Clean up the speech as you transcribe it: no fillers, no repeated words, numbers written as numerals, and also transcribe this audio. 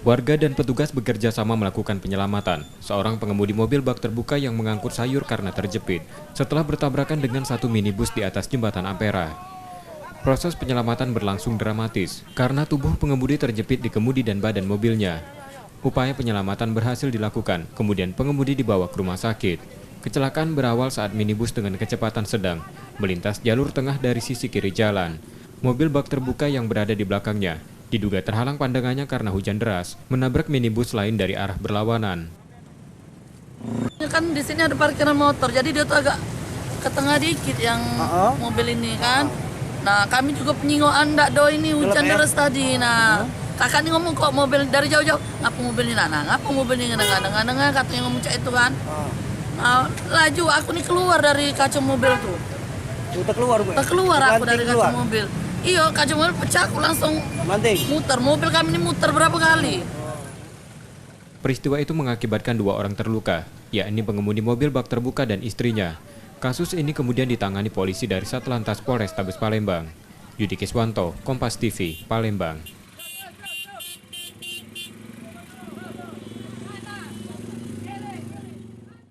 Warga dan petugas bekerja sama melakukan penyelamatan. Seorang pengemudi mobil bak terbuka yang mengangkut sayur karena terjepit setelah bertabrakan dengan satu minibus di atas jembatan Ampera. Proses penyelamatan berlangsung dramatis karena tubuh pengemudi terjepit di kemudi dan badan mobilnya. Upaya penyelamatan berhasil dilakukan, kemudian pengemudi dibawa ke rumah sakit. Kecelakaan berawal saat minibus dengan kecepatan sedang melintas jalur tengah dari sisi kiri jalan. Mobil bak terbuka yang berada di belakangnya diduga terhalang pandangannya karena hujan deras, menabrak minibus lain dari arah berlawanan. Kan di sini ada parkiran motor, jadi dia tuh agak ke tengah dikit yang mobil ini kan. Nah, kami juga penyinggokan ndak do ini hujan deras tadi. Nah, kakak ini ngomong kok mobil dari jauh-jauh, ngapa mobil ini ngapa mobil ini ngadang katanya ngomong cak itu kan. Nah, laju aku nih keluar dari kaca mobil tuh. Udah keluar, Bu? Keluar aku dari kaca mobil. Iya, kaca mobil pecah, aku langsung muter. Mobil kami ini muter berapa kali. Peristiwa itu mengakibatkan 2 orang terluka, yakni pengemudi mobil bak terbuka dan istrinya. Kasus ini kemudian ditangani polisi dari Satlantas Polrestabes Palembang. Yudi Kiswanto, Kompas TV, Palembang.